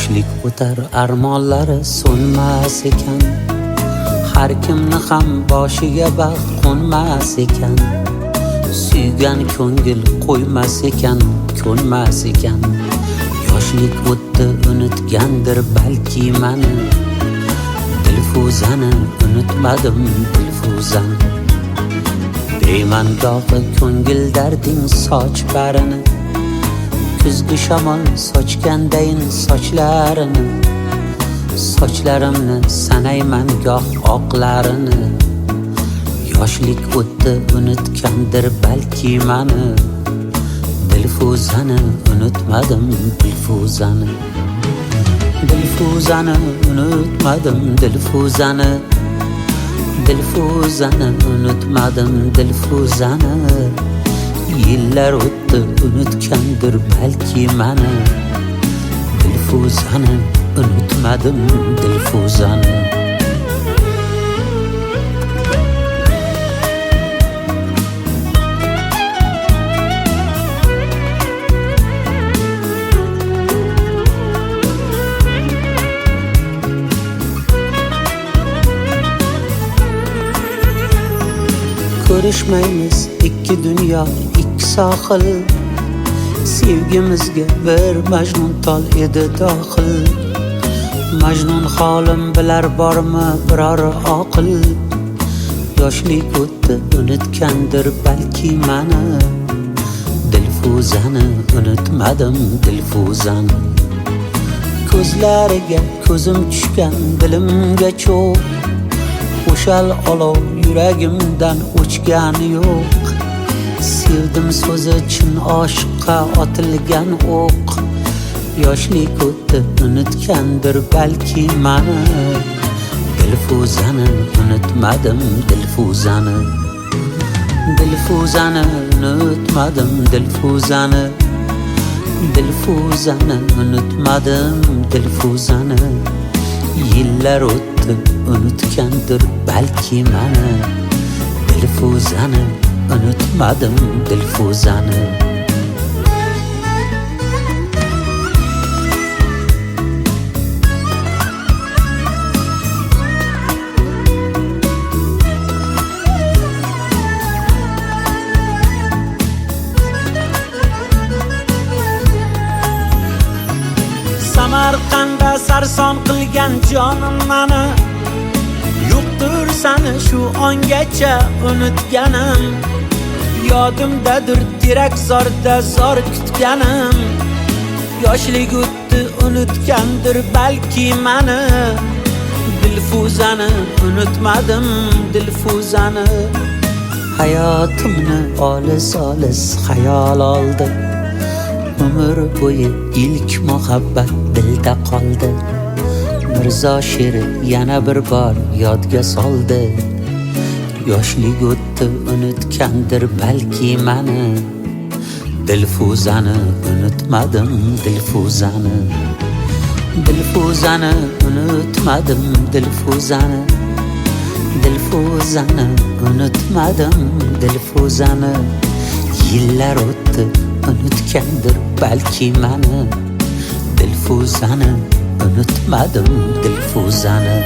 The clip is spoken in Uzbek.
Yoshlik o'tar, armonlari so'nmas ekan. Har kimni ham boshiga baxt qo'nmas ekan. Suygan ko'ngil qo'ymas ekan, ko'nmas ekan. Yoshlik o'tdi, unutgandir balki mani. Dilfuzani unutmadim, Dilfuzani. Deyman gohi ko'ngil darding soch barini. Kuzgi shamol sochgandayin sochlarini. Sochlarimni sanayman goh oqlarini. Yoshlik o'tdi, unutgandir balki mani. Dilfuzani unutmadim, Dilfuzani. Dilfuzani unutmadim, Dilfuzani. Dilfuzani unutmadim, Dilfuzani. Yillar o'tdi, unutgandir balki mani. Dilfuzani unutmadim, Dilfuzani. Ko'rishmaymiz ikki dunyo, ikki sohil. Sevgimizga bir Majnun tol edi dohil. Majnun holim bilar bormi biror oqil. Yoshlik o'tdi, unutgandir balki mani. Dilfuzani unutmadim, Dilfuzani. Ko'zlariga ko'zim tushgan, dilimga cho'q. O'shal olov yuragimdan o'chgani yo'q. Sevdim so'zi chin oshiqqa otilgan o'q. Yoshlik o'tdi, unutgandir balki mani. Dilfuzani unutmadim, Dilfuzani. Dilfuzani unutmadim, Dilfuzani. Dilfuzani unutmadim, Dilfuzani. Yillar o'tdi, unutgandir balki mani. Dilfuzani unutmadim, Dilfuzani. Samarqandda sarson qilgan jonim mani. Yo'qdir sani shu ongacha unutganim. Yodimdadir terakzorda zor kutganim. Yoshlik o'tdi, unutgandir balki mani. Dilfuzani unutmadim, Dilfuzani. Hayotimni olis xayol oldi. Umr bo'yi ilk muhabbat dilda qoldi. Mirzo she'ri yana bir bor yodga soldi. Yoshlik o'tdi, unutgandir balki mani. Dilfuzani unutmadim, Dilfuzani. Dilfuzani unutmadim, Dilfuzani. Dilfuzani unutmadim, Dilfuzani. Yillar o'tdi, unutgandir balki mani. Dilfuzani unutmadim, Dilfuzani.